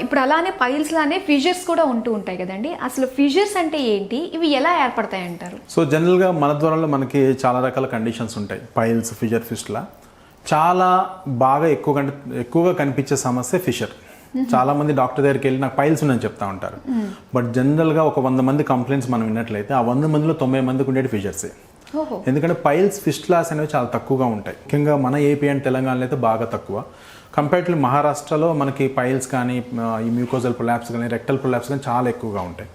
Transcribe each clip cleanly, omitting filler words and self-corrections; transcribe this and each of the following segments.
ఇప్పుడు అలానే పైల్స్ లానే ఫిషర్స్ కూడా ఉంటూ ఉంటాయి కదండి. అసలు ఫిషర్స్ అంటే ఏంటి, ఇవి ఎలా ఏర్పడతాయి అంటారు? సో జనరల్గా మలద్వారంలో మనకి చాలా రకాల కండిషన్స్ ఉంటాయి. పైల్స్, ఫిషర్, ఫిస్టులా చాలా బాగా ఎక్కువగా కనిపించే సమస్య ఫిషర్. చాలా మంది డాక్టర్ దగ్గరికి వెళ్ళి నాకు పైల్స్ ఉన్నాయని చెప్తా ఉంటారు. బట్ జనరల్గా ఒక 100 మంది కంప్లైంట్స్ మనం విన్నట్లయితే ఆ 100 మందిలో 90 మందికి ఉండేది ఫిషర్సే. ఎందుకంటే పైల్స్, ఫిస్టులాస్ అనేవి చాలా తక్కువగా ఉంటాయి. ముఖ్యంగా మన ఏపీ అండ్ తెలంగాణలో అయితే బాగా తక్కువ. కంపేర్డ్లీ మహారాష్ట్రలో మనకి పైల్స్ కానీ, ఈ మ్యూకోజల్ ప్రొలాప్స్ కానీ, రెక్టల్ ప్రొలాప్స్ కానీ చాలా ఎక్కువగా ఉంటాయి.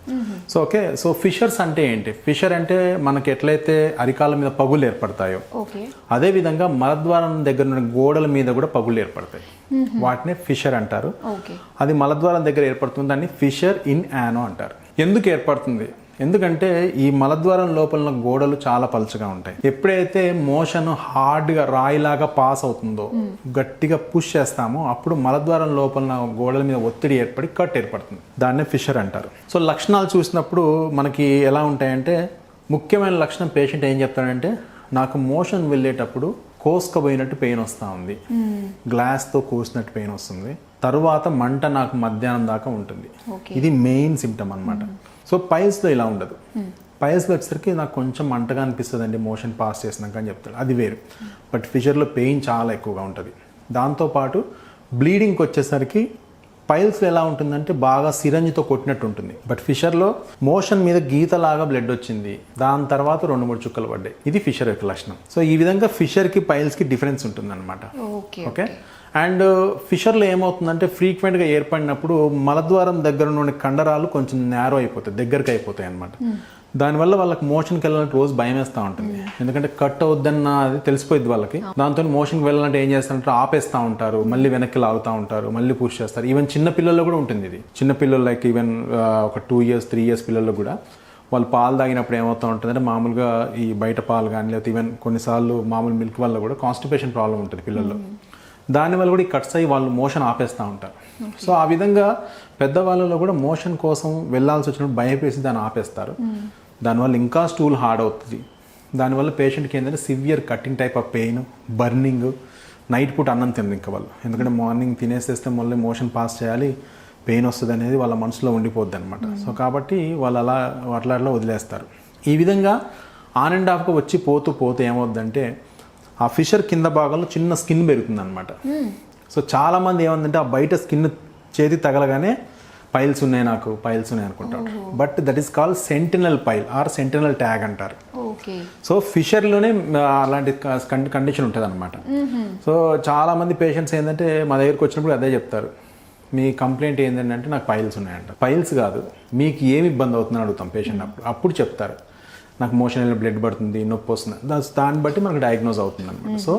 సో ఫిషర్స్ అంటే ఏంటి? ఫిషర్ అంటే మనకి ఎట్లయితే అరికాల మీద పగులు ఏర్పడతాయో అదే విధంగా మలద్వారం దగ్గర ఉన్న గోడల మీద కూడా పగులు ఏర్పడతాయి. వాటిని ఫిషర్ అంటారు. అది మలద్వారం దగ్గర ఏర్పడుతుంది, దాన్ని ఫిషర్ ఇన్ యానో అంటారు. ఎందుకు ఏర్పడుతుంది? ఎందుకంటే ఈ మలద్వారం లోపల గోడలు చాలా పలుచగా ఉంటాయి. ఎప్పుడైతే మోషన్ హార్డ్గా రాయిలాగా పాస్ అవుతుందో, గట్టిగా పుష్ చేస్తామో అప్పుడు మలద్వారం లోపల గోడల మీద ఒత్తిడి ఏర్పడి కట్ ఏర్పడుతుంది. దాన్నే ఫిషర్ అంటారు. సో లక్షణాలు చూసినప్పుడు మనకి ఎలా ఉంటాయంటే, ముఖ్యమైన లక్షణం పేషెంట్ ఏం చెప్తాడంటే, నాకు మోషన్ వెళ్ళేటప్పుడు కోసుకపోయినట్టు పెయిన్ వస్తూ ఉంది, గ్లాస్తో కోసినట్టు పెయిన్ వస్తుంది, తరువాత మంట నాకు మధ్యాహ్నం దాకా ఉంటుంది. ఇది మెయిన్ సిమ్టమ్ అనమాట. సో పైల్స్లో ఇలా ఉండదు. పైల్స్లో వచ్చేసరికి నాకు కొంచెం మంటగా అనిపిస్తుంది అండి మోషన్ పాస్ చేసినాక అని చెప్తాడు, అది వేరు. బట్ ఫిషర్లో పెయిన్ చాలా ఎక్కువగా ఉంటుంది. దాంతోపాటు బ్లీడింగ్కి వచ్చేసరికి పైల్స్లో ఎలా ఉంటుందంటే బాగా సిరంజితో కొట్టినట్టు ఉంటుంది. బట్ ఫిషర్లో మోషన్ మీద గీతలాగా బ్లడ్ వచ్చింది, దాని తర్వాత 2-3 చుక్కలు పడ్డాయి. ఇది ఫిషర్ యొక్క లక్షణం. సో ఈ విధంగా ఫిషర్కి పైల్స్కి డిఫరెన్స్ ఉంటుంది అనమాట. ఓకే. అండ్ ఫిషర్లో ఏమవుతుందంటే ఫ్రీక్వెంట్గా ఏర్పడినప్పుడు మలద్వారం దగ్గర నుండి కండరాలు కొంచెం నేరో అయిపోతాయి, దగ్గరికి అయిపోతాయి అనమాట. దానివల్ల వాళ్ళకి మోషన్కి వెళ్ళాలంటే రోజు భయం వేస్తూ ఉంటుంది. ఎందుకంటే కట్ అవుద్దన్న అది తెలిసిపోయింది వాళ్ళకి. దాంతో మోషన్కి వెళ్ళాలంటే ఏం చేస్తారంటే ఆపేస్తూ ఉంటారు, మళ్ళీ వెనక్కి లాగుతూ ఉంటారు, మళ్ళీ పుష్ చేస్తారు. ఈవెన్ చిన్న పిల్లల్లో కూడా ఉంటుంది ఇది. చిన్న పిల్లలు లైక్ ఈవెన్ ఒక 2 years 3 years పిల్లల్లో కూడా వాళ్ళు పాలు తాగినప్పుడు ఏమవుతూ ఉంటుందంటే మామూలుగా ఈ బయట పాలు కానీ లేకపోతే ఈవెన్ కొన్నిసార్లు మామూలు మిల్క్ వల్ల కూడా కాన్స్టిపేషన్ ప్రాబ్లం ఉంటుంది పిల్లల్లో. దానివల్ల కూడా ఈ కట్స్ అయ్యి వాళ్ళు మోషన్ ఆపేస్తూ ఉంటారు. సో ఆ విధంగా పెద్దవాళ్ళలో కూడా మోషన్ కోసం వెళ్ళాల్సి వచ్చినప్పుడు భయపేసి దాన్ని ఆపేస్తారు. దానివల్ల ఇంకా స్టూల్ హార్డ్ అవుతుంది. దానివల్ల పేషెంట్కి ఏంటంటే severe cutting type of pain, burning, night పూట అన్నం తినదు ఇంకా వాళ్ళు. ఎందుకంటే మార్నింగ్ తినేసేస్తే మళ్ళీ మోషన్ పాస్ చేయాలి, పెయిన్ వస్తుంది అనేది వాళ్ళ మనసులో ఉండిపోద్ది అనమాట. సో కాబట్టి వాళ్ళు అట్లా వదిలేస్తారు. ఈ విధంగా ఆన్ అండ్ ఆఫ్గా వచ్చి పోతూ ఏమవుద్దంటే ఆ ఫిషర్ కింద భాగంలో చిన్న స్కిన్ పెరుగుతుంది అనమాట. సో చాలామంది ఏమందంటే ఆ బయట స్కిన్ చేతి తగలగానే పైల్స్ ఉన్నాయి అనుకుంటారు. But that is called sentinel pile or sentinel tag అంటారు. సో ఫిషర్లోనే అలాంటి కండిషన్ ఉంటుంది అనమాట. సో చాలామంది పేషెంట్స్ ఏంటంటే మా దగ్గరికి వచ్చినప్పుడు అదే చెప్తారు, మీ కంప్లైంట్ ఏంటంటే నాకు పైల్స్ ఉన్నాయంట. పైల్స్ కాదు, మీకు ఏమి ఇబ్బంది అవుతుందని అడుగుతాం పేషెంట్. అప్పుడు చెప్తారు నాకు మోషన్ వెళ్ళిన బ్లడ్ పడుతుంది, నొప్పి వస్తుంది. దాన్ని బట్టి మనకు డయాగ్నోజ్ అవుతుంది అనమాట. సో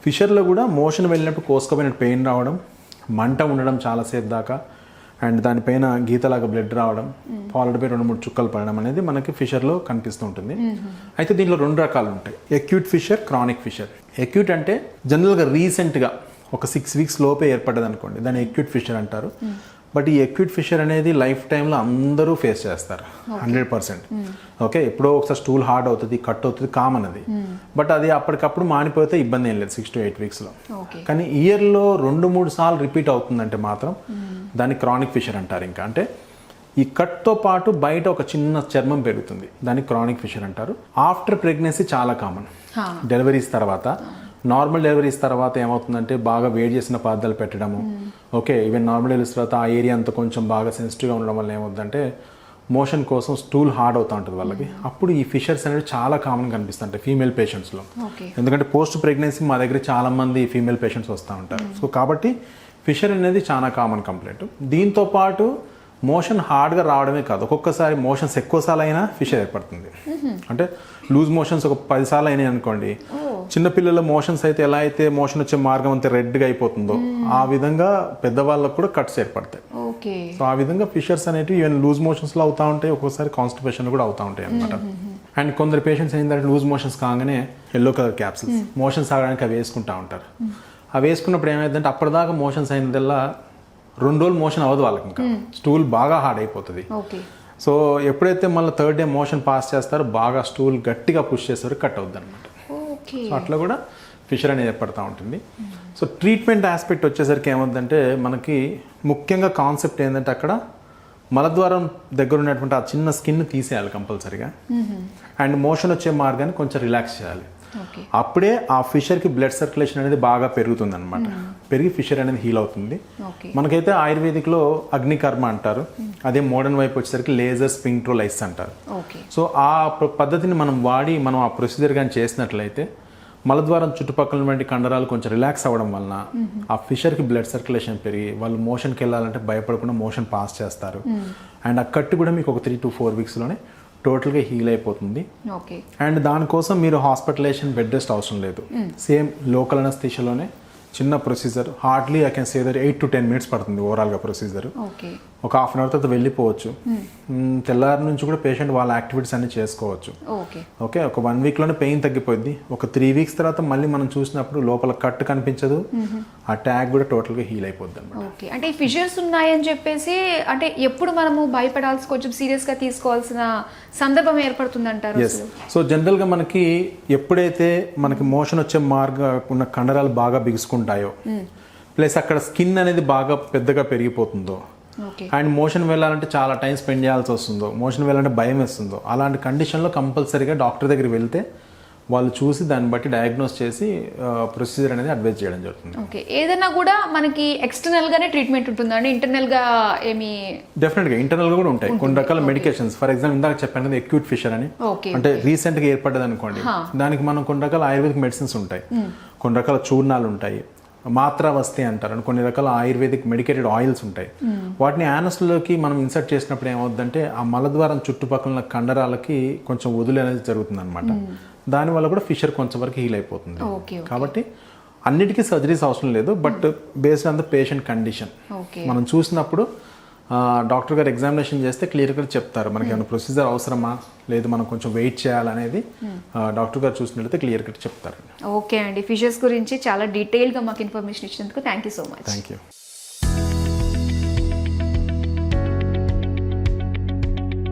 ఫిషర్లో కూడా మోషన్ వెళ్ళినప్పుడు కోసుకపోయినట్టు పెయిన్ రావడం, మంట ఉండడం చాలాసేపు దాకా, అండ్ దానిపైన గీతలాగా బ్లడ్ రావడం, పాలడిపై 2-3 చుక్కలు పడడం అనేది మనకి ఫిషర్లో కనిపిస్తూ ఉంటుంది. అయితే దీంట్లో 2 రకాలు ఉంటాయి, acute fissure, chronic fissure. Acute అంటే జనరల్గా రీసెంట్గా ఒక 6 weeks లోపే ఏర్పడ్డది అనుకోండి, దాన్ని ఎక్యూట్ ఫిషర్ అంటారు. బట్ ఈ ఎక్యూట్ ఫిషర్ అనేది లైఫ్ టైంలో అందరూ ఫేస్ చేస్తారు 100%. ఓకే, ఎప్పుడో ఒకసారి స్టూల్ హార్డ్ అవుతుంది, కట్ అవుతుంది, కామన్ అది. బట్ అది అప్పటికప్పుడు మానిపోతే ఇబ్బంది ఏం లేదు 6 to 8 weeks. కానీ ఇయర్లో 2-3 సార్లు రిపీట్ అవుతుందంటే మాత్రం దాన్ని క్రానిక్ ఫిషర్ అంటారు. ఇంకా అంటే ఈ కట్తో పాటు బయట ఒక చిన్న చర్మం పెరుగుతుంది, దాన్ని క్రానిక్ ఫిషర్ అంటారు. ఆఫ్టర్ ప్రెగ్నెన్సీ చాలా కామన్. డెలివరీస్ తర్వాత, నార్మల్ డెలివరీస్ తర్వాత ఏమవుతుందంటే బాగా వేడి చేసిన పదార్థాలు పెట్టడము. ఓకే, ఈవెన్ నార్మల్ డెలివరీస్ తర్వాత ఆ ఏరియా అంతా కొంచెం బాగా సెన్సిటివ్గా ఉండడం వల్ల ఏమవుతుందంటే మోషన్ కోసం స్టూల్ హార్డ్ అవుతూ ఉంటుంది వాళ్ళకి. అప్పుడు ఈ ఫిషర్స్ అనేవి చాలా కామన్గా కనిపిస్తుంటాయి ఫీమేల్ పేషెంట్స్లో. ఎందుకంటే పోస్ట్ ప్రెగ్నెన్సీ మా దగ్గర చాలామంది ఫీమేల్ పేషెంట్స్ వస్తూ ఉంటారు. సో కాబట్టి ఫిషర్ అనేది చాలా కామన్ కంప్లైంట్. దీంతో పాటు మోషన్ హార్డ్గా రావడమే కాదు, ఒక్కొక్కసారి మోషన్స్ ఎక్కువసార్లు అయినా ఫిషర్ ఏర్పడుతుంది. అంటే లూజ్ మోషన్స్ ఒక 10 సార్లు అయినాయి అనుకోండి, చిన్నపిల్లల మోషన్స్ అయితే ఎలా అయితే మోషన్ వచ్చే మార్గం అంతే రెడ్గా అయిపోతుందో ఆ విధంగా పెద్దవాళ్ళకు కూడా కట్స్ ఏర్పడతాయి. సో ఆ విధంగా ఫిషర్స్ అనేవి ఈవెన్ లూజ్ మోషన్స్లో అవుతూ ఉంటాయి, ఒక్కొక్కసారి కాన్స్టిపేషన్ కూడా అవుతూ ఉంటాయి అనమాట. అండ్ కొందరు పేషెంట్స్ ఏంటంటే లూజ్ మోషన్స్ కాగానే ఎల్లో కలర్ క్యాప్సిల్స్ మోషన్స్ ఆగడానికి అవి వేసుకుంటూ ఉంటారు. అవి వేసుకున్నప్పుడు ఏమైందంటే అప్పటిదాకా మోషన్స్ అయినదల్లా 2 రోజులు మోషన్ అవ్వదు వాళ్ళకి, ఇంకా స్టూల్ బాగా హార్డ్ అయిపోతుంది. సో ఎప్పుడైతే మళ్ళీ 3rd day మోషన్ పాస్ చేస్తారో బాగా స్టూల్ గట్టిగా పుష్ చేస్తారు, కట్ అవుద్ది అనమాట. సో అట్లా కూడా ఫిషర్ అనేది ఏర్పడుతూ ఉంటుంది. సో ట్రీట్మెంట్ ఆస్పెక్ట్ వచ్చేసరికి ఏమవుతుందంటే మనకి ముఖ్యంగా కాన్సెప్ట్ ఏంటంటే అక్కడ మలద్వారం దగ్గర ఉన్నటువంటి ఆ చిన్న స్కిన్ తీసేయాలి కంపల్సరీగా. అండ్ మోషన్ వచ్చే మార్గాన్ని కొంచెం రిలాక్స్ చేయాలి. అప్పుడే ఆ ఫిషర్కి బ్లడ్ సర్క్యులేషన్ అనేది బాగా పెరుగుతుంది అనమాట. పెరిగి ఫిషర్ అనేది హీల్ అవుతుంది. మనకైతే ఆయుర్వేదిక్లో అగ్నికర్మ అంటారు, అదే మోడర్న్ వైపు వచ్చేసరికి లేజర్ స్పింక్ట్రోలైస్ అంటారు. సో ఆ పద్ధతిని మనం వాడి మనం ఆ ప్రొసీజర్ కానీ చేసినట్లయితే మలద్వారం చుట్టుపక్కల ఉన్నటువంటి కండరాలు కొంచెం రిలాక్స్ అవ్వడం వలన ఆ ఫిషర్కి బ్లడ్ సర్క్యులేషన్ పెరిగి వాళ్ళు మోషన్కి వెళ్ళాలంటే భయపడకుండా మోషన్ పాస్ చేస్తారు. అండ్ ఆ కట్టు కూడా మీకు ఒక 3 to 4 వీక్స్లోనే టోటల్గా హీల్ అయిపోతుంది. అండ్ దానికోసం మీరు హాస్పిటలైజేషన్ బెడ్ రెస్ట్ అవసరం లేదు. సేమ్ లోకల్ అనస్థీషియాలోనే చిన్న procedure, hardly I can say that 8 to 10 minutes పడుతుంది ఓవరాల్గా ప్రొసీజర్. ఒక 1/2 hour తర్వాత వెళ్ళిపోవచ్చు. తెల్లారి నుంచి కూడా పేషెంట్ వాళ్ళ యాక్టివిటీస్ అన్ని చేసుకోవచ్చు. ఓకే, ఒక 1 weekలోనే పెయిన్ తగ్గిపోద్ది. ఒక 3 weeks తర్వాత మళ్ళీ మనం చూసినప్పుడు లోపల కట్ కనిపించదు, ఆ ట్యాగ్ కూడా టోటల్గా హీల్ అయిపోద్ది అనమాట. అంటే ఈ ఫిషర్స్ ఉన్నాయని చెప్పేసి అంటే ఎప్పుడు మనము భయపడాల్సి, కొంచెం సీరియస్గా తీసుకోవాల్సిన సందర్భం ఏర్పడుతుంది అంటారు? సో జనరల్గా మనకి ఎప్పుడైతే మనకి మోషన్ వచ్చే మార్గం ఉన్న కండరాలు బాగా బిగుసుకుంటాయో, ప్లస్ అక్కడ స్కిన్ అనేది బాగా పెద్దగా పెరిగిపోతుందో, అండ్ మోషన్ వెళ్ళాలంటే చాలా టైం స్పెండ్ చేయాల్సి వస్తుందో, మోషన్ వెళ్ళాలంటే భయం వేస్తుందో, అలాంటి కండిషన్లో కంపల్సరీగా డాక్టర్ దగ్గరికి వెళ్తే వాళ్ళు చూసి దాన్ని బట్టి డయాగ్నోస్ చేసి ప్రొసీజర్ అనేది అడ్వైజ్ చేయడం జరుగుతుంది. ఓకే, ఏదైనా కూడా మనకి ఎక్స్టర్నల్ గానే ట్రీట్మెంట్ ఉంటుందా అండి? ఇంటర్నల్ గా ఏమి? డెఫినెట్గా ఇంటర్నల్ గా కూడా ఉంటాయి కొన్ని రకాల మెడికేషన్స్. ఫర్ ఎగ్జాంపుల్ ఇందాక చెప్పాను కదా అక్యూట్ ఫిషర్ అని, అంటే రీసెంట్ గా ఏర్పడ్డది అనుకోండి, దానికి మనం కొన్ని రకాల ఆయుర్వేదిక్ మెడిసిన్స్ ఉంటాయి, కొన్ని రకాల చూర్ణాలు ఉంటాయి, మాత్రావస్థి అంటారు, కొన్ని రకాల ఆయుర్వేదిక్ మెడికేటెడ్ ఆయిల్స్ ఉంటాయి. వాటిని యానస్లోకి మనం ఇన్సర్ట్ చేసినప్పుడు ఏమవుతుందంటే ఆ మలద్వారం చుట్టుపక్కల ఉన్న కండరాలకి కొంచెం వదులు అనేది జరుగుతుంది అనమాట. దానివల్ల కూడా ఫిషర్ కొంచెం వరకు హీల్ అయిపోతుంది. కాబట్టి అన్నిటికీ సర్జరీస్ అవసరం లేదు, but based on the patient condition మనం చూసినప్పుడు డాక్టర్ గారు ఎగ్జామినేషన్ చేస్తే క్లియర్గా చెప్తారు మనకి ఏమైనా ప్రొసీజర్ అవసరమా, లేదు మనం కొంచెం వెయిట్ చేయాలనేది డాక్టర్ గారు చూసినట్లయితే క్లియర్గా చెప్తారు. ఓకే అండి, ఫిషర్స్ గురించి చాలా డీటెయిల్గా మాకు ఇన్ఫర్మేషన్ ఇచ్చినందుకు thank you so much. Thank you.